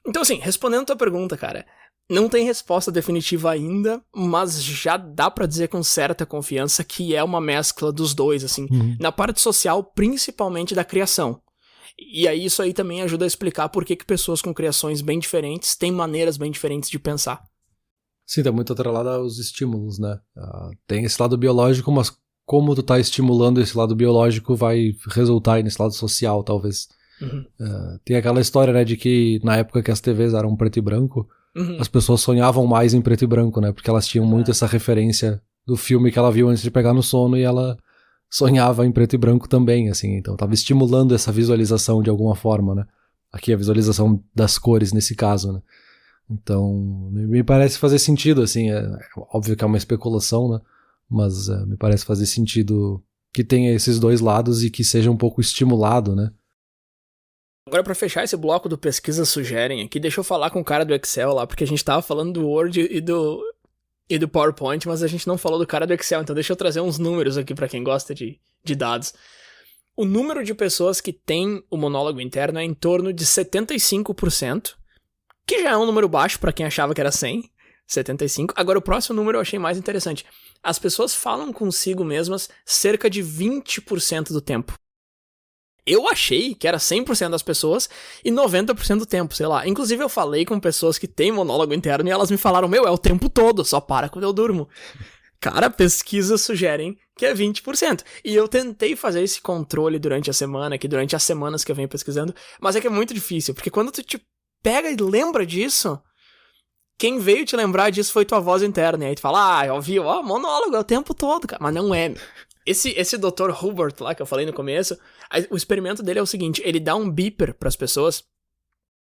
Então, assim, respondendo a tua pergunta, cara, não tem resposta definitiva ainda, mas já dá pra dizer com certa confiança que é uma mescla dos dois, assim. Na parte social, principalmente da criação. E aí isso aí também ajuda a explicar por que pessoas com criações bem diferentes têm maneiras bem diferentes de pensar. Sim, tá muito atrelado aos estímulos, né? Tem esse lado biológico, mas como tu tá estimulando esse lado biológico vai resultar aí nesse lado social, talvez. Tem aquela história, né, de que na época que as TVs eram preto e branco, as pessoas sonhavam mais em preto e branco, né? Porque elas tinham muito essa referência do filme que ela viu antes de pegar no sono e ela sonhava em preto e branco também, assim. Então tava estimulando essa visualização de alguma forma, né? Aqui a visualização das cores nesse caso, né? Então me parece fazer sentido, assim. É óbvio que é uma especulação, né? Mas me parece fazer sentido que tenha esses dois lados e que seja um pouco estimulado, né? Agora, pra fechar esse bloco do Pesquisas Sugerem aqui, deixa eu falar com o cara do Excel lá, porque a gente tava falando do Word e do PowerPoint, mas a gente não falou do cara do Excel, então deixa eu trazer uns números aqui pra quem gosta de dados. O número de pessoas que tem o monólogo interno é em torno de 75%, que já é um número baixo pra quem achava que era 100, 75. Agora, o próximo número eu achei mais interessante. As pessoas falam consigo mesmas cerca de 20% do tempo. Eu achei que era 100% das pessoas e 90% do tempo, sei lá. Inclusive eu falei com pessoas que têm monólogo interno e elas me falaram, é o tempo todo, só para quando eu durmo. Cara, pesquisas sugerem que é 20%. E eu tentei fazer esse controle durante a semana, que durante as semanas que eu venho pesquisando, mas é que é muito difícil, porque quando tu te pega e lembra disso, quem veio te lembrar disso foi tua voz interna. E aí tu fala, eu ouvi, monólogo é o tempo todo, cara. Mas não é. Esse Dr. Hubert lá que eu falei no começo, o experimento dele é o seguinte, ele dá um beeper pras pessoas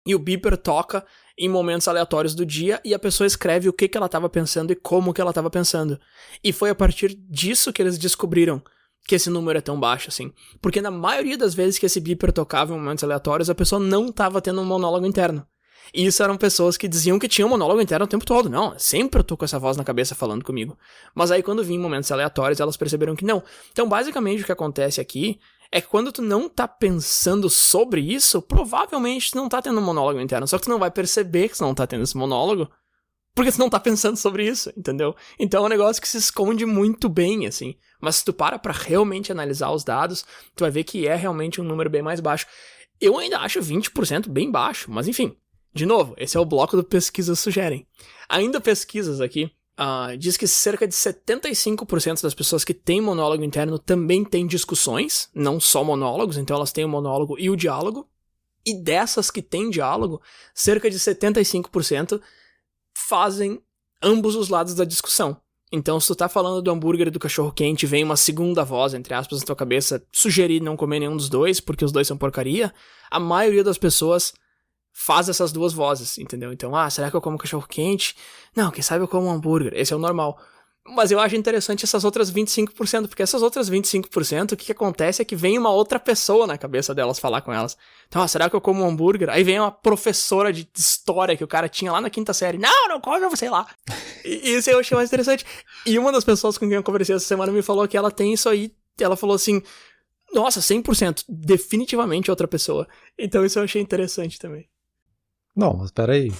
e o beeper toca em momentos aleatórios do dia e a pessoa escreve o que ela estava pensando e como que ela estava pensando. E foi a partir disso que eles descobriram que esse número é tão baixo assim. Porque na maioria das vezes que esse beeper tocava em momentos aleatórios, a pessoa não estava tendo um monólogo interno. E isso eram pessoas que diziam que tinham monólogo interno o tempo todo. Não, sempre eu tô com essa voz na cabeça falando comigo. Mas aí quando vinha em momentos aleatórios, elas perceberam que não. Então basicamente o que acontece aqui é que quando tu não tá pensando sobre isso, provavelmente tu não tá tendo um monólogo interno. Só que tu não vai perceber que tu não tá tendo esse monólogo, porque tu não tá pensando sobre isso, entendeu? Então é um negócio que se esconde muito bem, assim. Mas se tu para realmente analisar os dados, tu vai ver que é realmente um número bem mais baixo. Eu ainda acho 20% bem baixo, mas enfim. De novo, esse é o bloco do Pesquisas Sugerem. Ainda pesquisas aqui, diz que cerca de 75% das pessoas que têm monólogo interno também têm discussões, não só monólogos, então elas têm o monólogo e o diálogo. E dessas que têm diálogo, cerca de 75% fazem ambos os lados da discussão. Então, se tu tá falando do hambúrguer e do cachorro-quente, vem uma segunda voz, entre aspas, na tua cabeça, sugerir não comer nenhum dos dois, porque os dois são porcaria, a maioria das pessoas faz essas duas vozes, entendeu? Então, será que eu como cachorro quente? Não, quem sabe eu como um hambúrguer. Esse é o normal. Mas eu acho interessante essas outras 25%, porque essas outras 25%, o que acontece é que vem uma outra pessoa na cabeça delas falar com elas. Então, será que eu como um hambúrguer? Aí vem uma professora de história que o cara tinha lá na 5ª série. Não come, sei lá. E isso eu achei mais interessante. E uma das pessoas com quem eu conversei essa semana me falou que ela tem isso aí. Ela falou assim, nossa, 100%, definitivamente outra pessoa. Então isso eu achei interessante também. Não, mas peraí.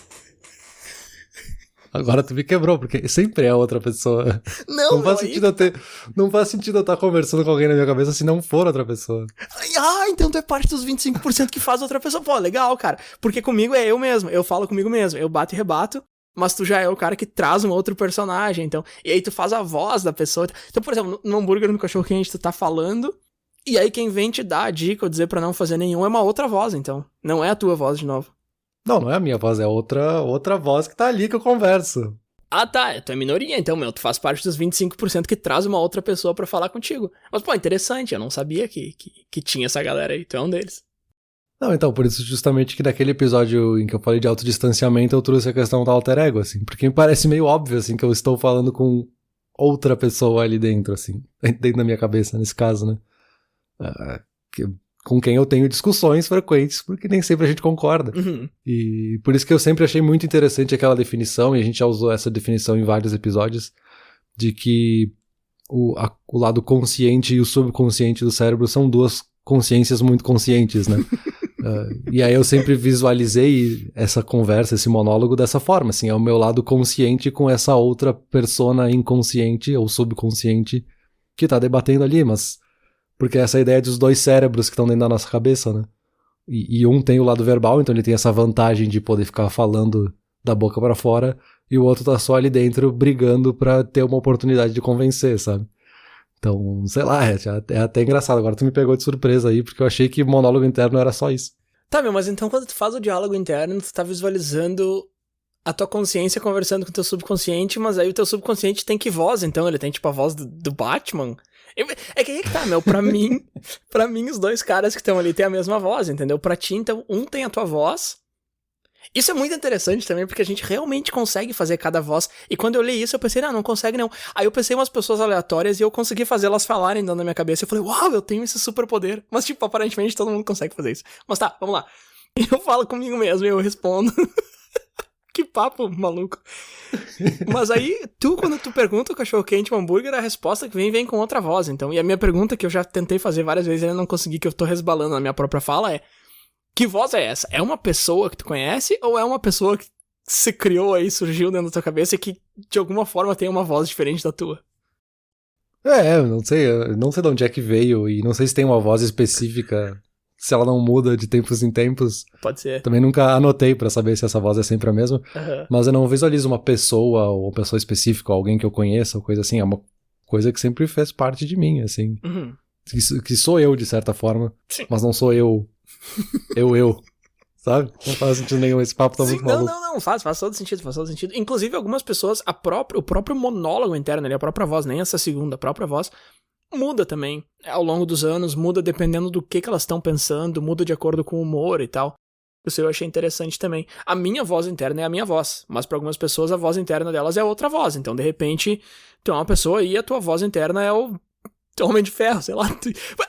Agora tu me quebrou, porque sempre é outra pessoa. Não faz sentido não faz sentido eu estar conversando com alguém na minha cabeça se não for outra pessoa. Então tu é parte dos 25% que faz outra pessoa. Pô, legal, cara. Porque comigo é eu mesmo, eu falo comigo mesmo, eu bato e rebato, mas tu já é o cara que traz um outro personagem, então. E aí tu faz a voz da pessoa. Então, por exemplo, no hambúrguer, no cachorro quente, tu tá falando, e aí quem vem te dar a dica ou dizer pra não fazer nenhum é uma outra voz, então. Não é a tua voz de novo. Não é a minha voz, é outra voz que tá ali que eu converso. Ah, tá, tu é minoria, então, tu faz parte dos 25% que traz uma outra pessoa pra falar contigo. Mas, pô, interessante, eu não sabia que tinha essa galera aí, tu é um deles. Não, então, por isso justamente que naquele episódio em que eu falei de autodistanciamento, eu trouxe a questão do alter ego, assim, porque me parece meio óbvio, assim, que eu estou falando com outra pessoa ali dentro, assim, dentro da minha cabeça, nesse caso, né? Com quem eu tenho discussões frequentes, porque nem sempre a gente concorda. Uhum. E por isso que eu sempre achei muito interessante aquela definição, e a gente já usou essa definição em vários episódios, de que o lado consciente e o subconsciente do cérebro são duas consciências muito conscientes, né? E aí eu sempre visualizei essa conversa, esse monólogo dessa forma, assim, é o meu lado consciente com essa outra persona inconsciente ou subconsciente que tá debatendo ali, mas porque essa ideia dos dois cérebros que estão dentro da nossa cabeça, né? E um tem o lado verbal, então ele tem essa vantagem de poder ficar falando da boca pra fora, e o outro tá só ali dentro brigando pra ter uma oportunidade de convencer, sabe? Então, sei lá, é até engraçado. Agora tu me pegou de surpresa aí, porque eu achei que monólogo interno era só isso. Tá, mas então quando tu faz o diálogo interno, tu tá visualizando a tua consciência conversando com o teu subconsciente, mas aí o teu subconsciente tem que voz, então ele tem tipo a voz do Batman. É que aí que tá, pra mim os dois caras que estão ali têm a mesma voz, entendeu? Pra ti, então, um tem a tua voz. Isso é muito interessante também, porque a gente realmente consegue fazer cada voz. E quando eu li isso, eu pensei, não consegue não. Aí eu pensei em umas pessoas aleatórias e eu consegui fazer elas falarem dentro da minha cabeça. Eu falei, uau, eu tenho esse superpoder. Mas, tipo, aparentemente todo mundo consegue fazer isso. Mas tá, vamos lá. Eu falo comigo mesmo e eu respondo. Que papo maluco. Mas aí, quando tu pergunta o cachorro-quente ou hambúrguer, a resposta que vem com outra voz, então. E a minha pergunta, que eu já tentei fazer várias vezes e ainda não consegui, que eu tô resbalando na minha própria fala, é: que voz é essa? É uma pessoa que tu conhece ou é uma pessoa que se criou aí, surgiu dentro da tua cabeça e que, de alguma forma, tem uma voz diferente da tua? Eu não sei de onde é que veio e não sei se tem uma voz específica, se ela não muda de tempos em tempos. Pode ser. Também nunca anotei pra saber se essa voz é sempre a mesma. Uhum. Mas eu não visualizo uma pessoa ou uma pessoa específica, ou alguém que eu conheça, ou coisa assim. É uma coisa que sempre fez parte de mim, assim. Uhum. Que sou eu, de certa forma. Sim. Mas não sou eu. eu. Sabe? Não faz sentido nenhum. Esse papo tá muito maluco. Não. Faz todo sentido, Inclusive, algumas pessoas, o próprio monólogo interno ali, a própria voz, nem essa segunda, a própria voz, muda também ao longo dos anos, muda dependendo do que elas estão pensando, muda de acordo com o humor e tal. Isso eu achei interessante também. A minha voz interna é a minha voz, mas para algumas pessoas a voz interna delas é outra voz. Então, de repente, tu é uma pessoa e a tua voz interna é o Homem de Ferro, sei lá.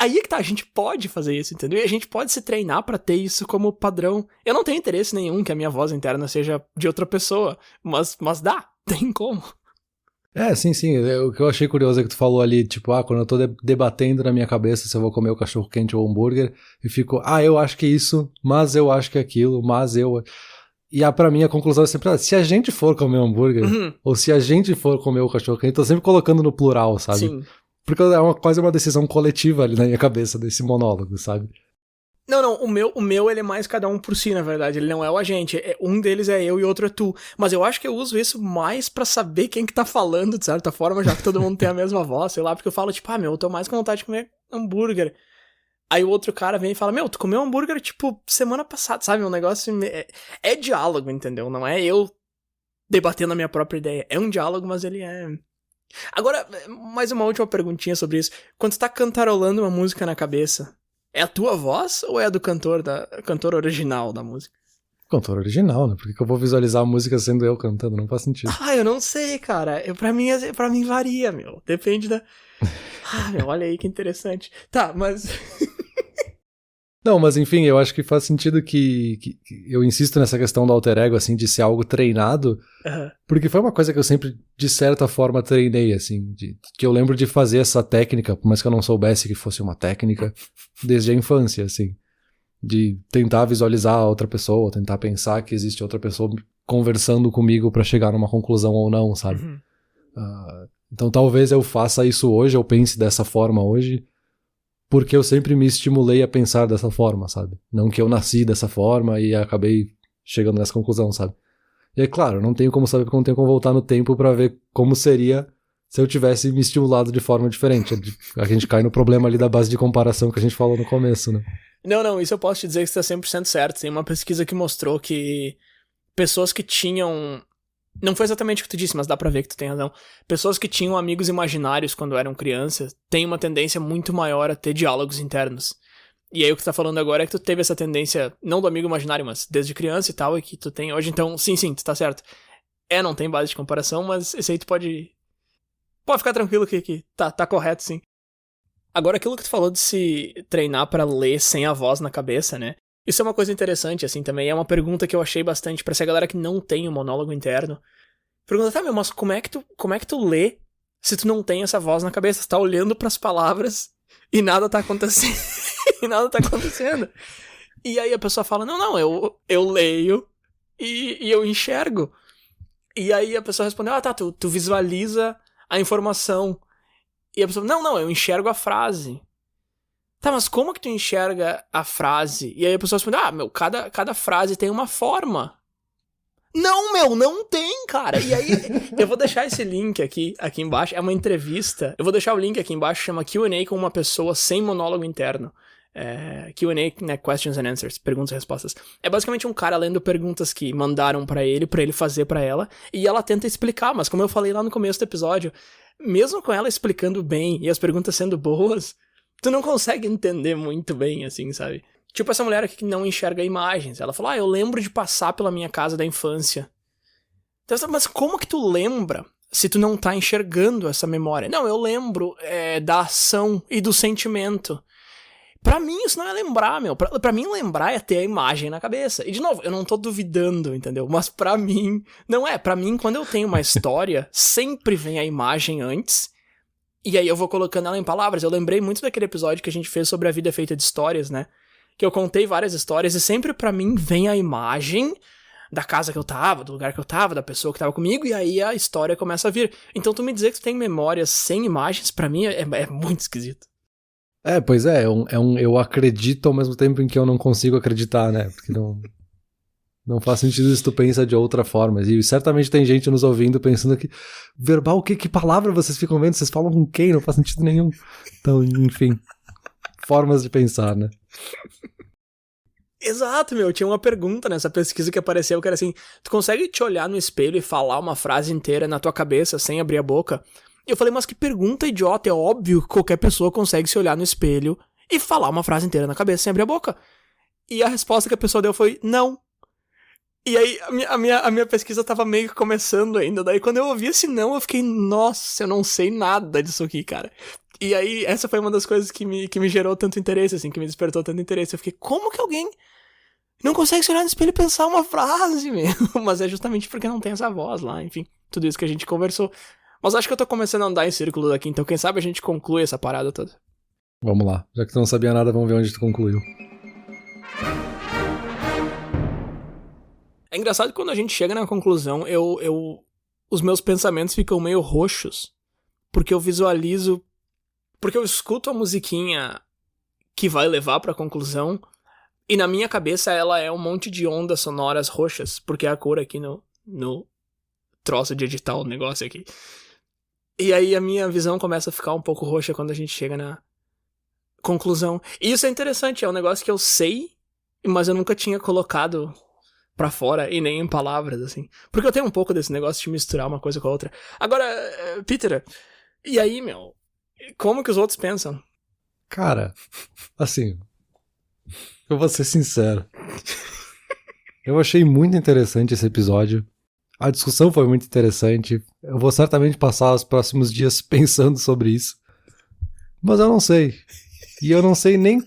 Aí é que tá, a gente pode fazer isso, entendeu? E a gente pode se treinar pra ter isso como padrão. Eu não tenho interesse nenhum que a minha voz interna seja de outra pessoa, mas tem como. Sim. O que eu achei curioso é que tu falou ali, tipo, quando eu tô debatendo na minha cabeça se eu vou comer o cachorro quente ou o hambúrguer, e fico, eu acho que isso, mas eu acho que aquilo, mas eu... E pra mim a conclusão é sempre, se a gente for comer o hambúrguer, ou se a gente for comer o cachorro quente, tô sempre colocando no plural, sabe? Sim. Porque é quase uma decisão coletiva ali na minha cabeça, desse monólogo, sabe? Não, o meu ele é mais cada um por si, na verdade, ele não é o agente, um deles é eu e outro é tu, mas eu acho que eu uso isso mais pra saber quem que tá falando, de certa forma, já que todo mundo tem a mesma voz, sei lá, porque eu falo, tipo, eu tô mais com vontade de comer hambúrguer, aí o outro cara vem e fala, tu comeu hambúrguer, tipo, semana passada, sabe, um negócio, é diálogo, entendeu, não é eu debatendo a minha própria ideia, é um diálogo, mas ele é... Agora, mais uma última perguntinha sobre isso, quando tu tá cantarolando uma música na cabeça, é a tua voz ou é a do cantor original da música? Cantor original, né? Por que eu vou visualizar a música sendo eu cantando? Não faz sentido. Eu não sei, cara. Pra mim varia, meu. Depende da... meu, olha aí que interessante. Tá, mas... Não, mas enfim, eu acho que faz sentido que eu insisto nessa questão do alter ego, assim, de ser algo treinado, porque foi uma coisa que eu sempre, de certa forma, treinei, assim, que eu lembro de fazer essa técnica, por mais que eu não soubesse que fosse uma técnica, desde a infância, assim, de tentar visualizar a outra pessoa, tentar pensar que existe outra pessoa conversando comigo pra chegar numa conclusão ou não, sabe? Então talvez eu faça isso hoje, eu pense dessa forma hoje, porque eu sempre me estimulei a pensar dessa forma, sabe? Não que eu nasci dessa forma e acabei chegando nessa conclusão, sabe? E é claro, não tenho como saber porque não tenho como voltar no tempo pra ver como seria se eu tivesse me estimulado de forma diferente. A gente cai no problema ali da base de comparação que a gente falou no começo, né? Não, isso eu posso te dizer que você tá 100% certo. Tem uma pesquisa que mostrou que pessoas que tinham... Não foi exatamente o que tu disse, mas dá pra ver que tu tem razão. Pessoas que tinham amigos imaginários quando eram crianças têm uma tendência muito maior a ter diálogos internos. E aí o que tu tá falando agora é que tu teve essa tendência, não do amigo imaginário, mas desde criança e tal, e que tu tem hoje. Então, sim, tu tá certo. Não tem base de comparação, mas esse aí tu pode ficar tranquilo que tá correto, sim. Agora, aquilo que tu falou de se treinar pra ler sem a voz na cabeça, né? Isso é uma coisa interessante, assim, também. É uma pergunta que eu achei bastante pra essa galera que não tem um monólogo interno. Pergunta, tá, meu, mas como é que tu lê se tu não tem essa voz na cabeça? Você tá olhando pras palavras e nada tá acontecendo. E aí a pessoa fala, não, eu leio e eu enxergo. E aí a pessoa respondeu, tá, tu visualiza a informação. E a pessoa, não, eu enxergo a frase. Tá, mas como que tu enxerga a frase? E aí a pessoa responde, cada frase tem uma forma. Não tem, cara. E aí, eu vou deixar esse link aqui embaixo, é uma entrevista. Eu vou deixar o link aqui embaixo, chama Q&A com uma pessoa sem monólogo interno. Q&A, né, Questions and Answers, perguntas e respostas. É basicamente um cara lendo perguntas que mandaram pra ele fazer pra ela, e ela tenta explicar, mas como eu falei lá no começo do episódio, mesmo com ela explicando bem e as perguntas sendo boas, tu não consegue entender muito bem, assim, sabe? Tipo essa mulher aqui que não enxerga imagens. Ela falou, eu lembro de passar pela minha casa da infância. Então, mas como que tu lembra se tu não tá enxergando essa memória? Não, eu lembro da ação e do sentimento. Pra mim isso não é lembrar, meu. Pra mim lembrar é ter a imagem na cabeça. E de novo, eu não tô duvidando, entendeu? Mas pra mim, não é. Pra mim, quando eu tenho uma história, sempre vem a imagem antes. E aí eu vou colocando ela em palavras. Eu lembrei muito daquele episódio que a gente fez sobre a vida feita de histórias, né? Que eu contei várias histórias e sempre pra mim vem a imagem da casa que eu tava, do lugar que eu tava, da pessoa que tava comigo, e aí a história começa a vir. Então tu me dizer que tu tem memórias sem imagens, pra mim é muito esquisito. Pois é, eu acredito ao mesmo tempo em que eu não consigo acreditar, né? Porque não faz sentido se tu pensa de outra forma. E certamente tem gente nos ouvindo pensando que verbal, que palavra vocês ficam vendo? Vocês falam com quem? Não faz sentido nenhum. Então, enfim, formas de pensar, né? Exato, meu. Tinha uma pergunta nessa pesquisa que apareceu que era assim, tu consegue te olhar no espelho e falar uma frase inteira na tua cabeça sem abrir a boca? E eu falei, mas que pergunta idiota. É óbvio que qualquer pessoa consegue se olhar no espelho e falar uma frase inteira na cabeça sem abrir a boca. E a resposta que a pessoa deu foi, não. E aí a minha pesquisa tava meio que começando ainda. Daí quando eu ouvi esse não, eu fiquei, nossa, eu não sei nada disso aqui, cara. E aí essa foi uma das coisas que me gerou tanto interesse, assim, que me despertou tanto interesse. Eu fiquei, como que alguém não consegue se olhar no espelho e pensar uma frase, meu? Mas é justamente porque não tem essa voz lá, enfim. Tudo isso que a gente conversou. Mas acho que eu tô começando a andar em círculo daqui, então quem sabe a gente conclui essa parada toda. Vamos lá. Já que tu não sabia nada, vamos ver onde tu concluiu. É engraçado que quando a gente chega na conclusão, os meus pensamentos ficam meio roxos, porque eu visualizo, porque eu escuto a musiquinha que vai levar pra conclusão, e na minha cabeça ela é um monte de ondas sonoras roxas, porque é a cor aqui no troço de editar o negócio aqui. E aí a minha visão começa a ficar um pouco roxa quando a gente chega na conclusão. E isso é interessante, é um negócio que eu sei, mas eu nunca tinha colocado pra fora e nem em palavras, assim. Porque eu tenho um pouco desse negócio de misturar uma coisa com a outra. Agora, Peter, e aí, meu? Como que os outros pensam? Cara, assim, eu vou ser sincero. Eu achei muito interessante esse episódio. A discussão foi muito interessante. Eu vou certamente passar os próximos dias pensando sobre isso. Mas eu não sei. E eu não sei nem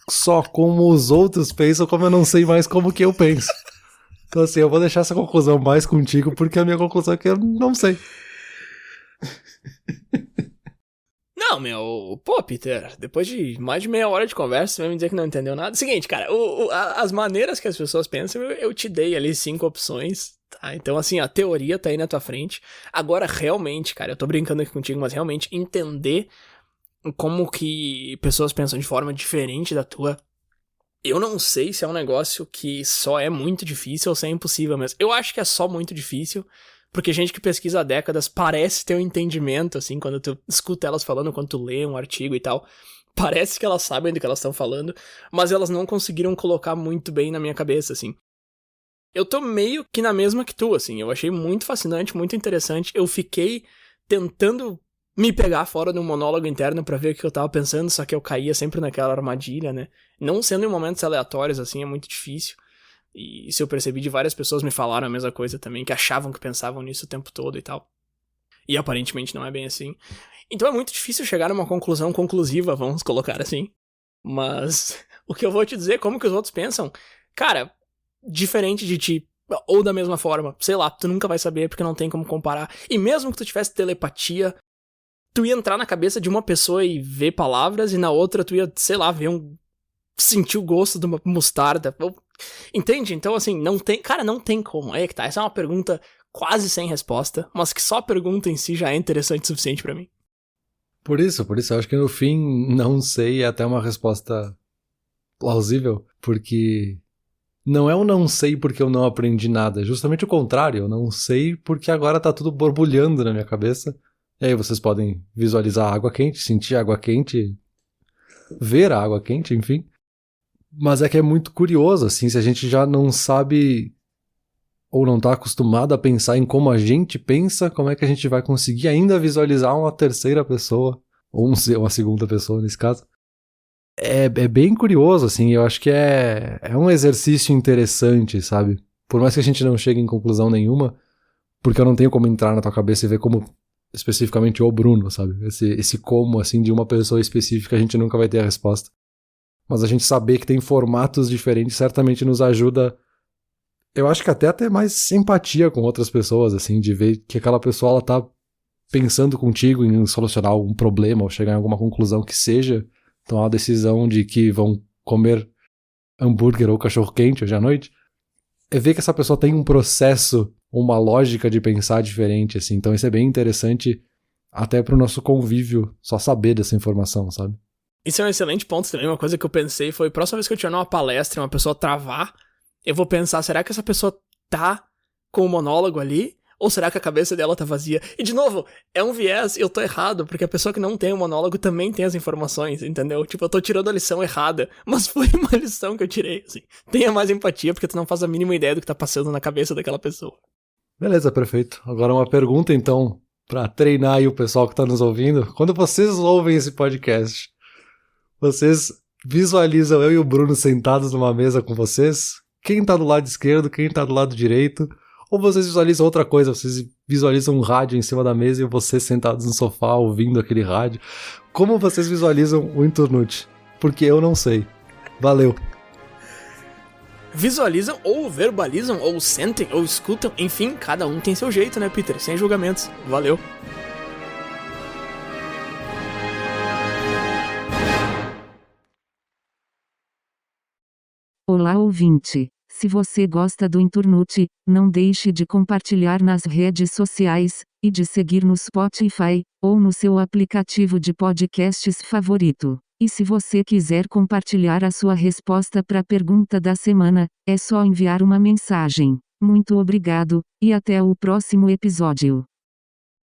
só como os outros pensam, como eu não sei mais como que eu penso. Então assim, eu vou deixar essa conclusão mais contigo, porque a minha conclusão é que eu não sei. Não, pô, Peter, depois de mais de meia hora de conversa, você vai me dizer que não entendeu nada. Seguinte, cara, as maneiras que as pessoas pensam, eu te dei ali 5 opções, tá? Então, assim, a teoria tá aí na tua frente. Agora, realmente, cara, eu tô brincando aqui contigo, mas realmente entender como que pessoas pensam de forma diferente da tua, eu não sei se é um negócio que só é muito difícil ou se é impossível mesmo. Eu acho que é só muito difícil, porque gente que pesquisa há décadas parece ter um entendimento, assim, quando tu escuta elas falando, quando tu lê um artigo e tal, parece que elas sabem do que elas estão falando, mas elas não conseguiram colocar muito bem na minha cabeça, assim. Eu tô meio que na mesma que tu, assim, eu achei muito fascinante, muito interessante, eu fiquei tentando me pegar fora de um monólogo interno pra ver o que eu tava pensando, só que eu caía sempre naquela armadilha, né? Não sendo em momentos aleatórios, assim, é muito difícil. E isso eu percebi de várias pessoas me falaram a mesma coisa também, que achavam que pensavam nisso o tempo todo e tal. E aparentemente não é bem assim. Então é muito difícil chegar numa conclusão conclusiva, vamos colocar assim. Mas o que eu vou te dizer, como que os outros pensam, cara, diferente de ti, ou da mesma forma, sei lá, tu nunca vai saber porque não tem como comparar. E mesmo que tu tivesse telepatia, tu ia entrar na cabeça de uma pessoa e ver palavras, e na outra tu ia, sei lá, sentir o gosto de uma mostarda. Entende? Então, assim, não tem como. Aí é que tá. Essa é uma pergunta quase sem resposta, mas que só a pergunta em si já é interessante o suficiente pra mim. Por isso, eu acho que no fim, não sei é até uma resposta plausível, porque não é um não sei porque eu não aprendi nada, é justamente o contrário, eu não sei porque agora tá tudo borbulhando na minha cabeça. E aí vocês podem visualizar a água quente, sentir a água quente, ver a água quente, enfim. Mas é que é muito curioso, assim, se a gente já não sabe ou não tá acostumado a pensar em como a gente pensa, como é que a gente vai conseguir ainda visualizar uma terceira pessoa, ou uma segunda pessoa nesse caso. É bem curioso, assim, eu acho que é um exercício interessante, sabe? Por mais que a gente não chegue em conclusão nenhuma, porque eu não tenho como entrar na tua cabeça e ver como especificamente o Bruno, sabe? Esse como, assim, de uma pessoa específica a gente nunca vai ter a resposta. Mas a gente saber que tem formatos diferentes certamente nos ajuda, eu acho que até a ter mais empatia com outras pessoas, assim, de ver que aquela pessoa, ela tá pensando contigo em solucionar algum problema ou chegar em alguma conclusão que seja, tomar a decisão de que vão comer hambúrguer ou cachorro-quente hoje à noite, é ver que essa pessoa tem um processo, uma lógica de pensar diferente, assim. Então isso é bem interessante até pro nosso convívio, só saber dessa informação, sabe? Isso é um excelente ponto também. Uma coisa que eu pensei foi, próxima vez que eu tiver numa palestra e uma pessoa travar, eu vou pensar, será que essa pessoa tá com o monólogo ali? Ou será que a cabeça dela tá vazia? E de novo, é um viés e eu tô errado, porque a pessoa que não tem o monólogo também tem as informações, entendeu? Tipo, eu tô tirando a lição errada, mas foi uma lição que eu tirei, assim. Tenha mais empatia, porque tu não faz a mínima ideia do que tá passando na cabeça daquela pessoa. Beleza, perfeito. Agora uma pergunta, então, pra treinar aí o pessoal que tá nos ouvindo. Quando vocês ouvem esse podcast, vocês visualizam eu e o Bruno sentados numa mesa com vocês? Quem tá do lado esquerdo, quem tá do lado direito? Ou vocês visualizam outra coisa? Vocês visualizam um rádio em cima da mesa e vocês sentados no sofá ouvindo aquele rádio? Como vocês visualizam o Inturnute? Porque eu não sei. Valeu! Visualizam, ou verbalizam, ou sentem, ou escutam, enfim, cada um tem seu jeito, né, Peter? Sem julgamentos. Valeu! Olá, ouvinte! Se você gosta do Inturnute, não deixe de compartilhar nas redes sociais, e de seguir no Spotify, ou no seu aplicativo de podcasts favorito. E se você quiser compartilhar a sua resposta para a pergunta da semana, é só enviar uma mensagem. Muito obrigado, e até o próximo episódio.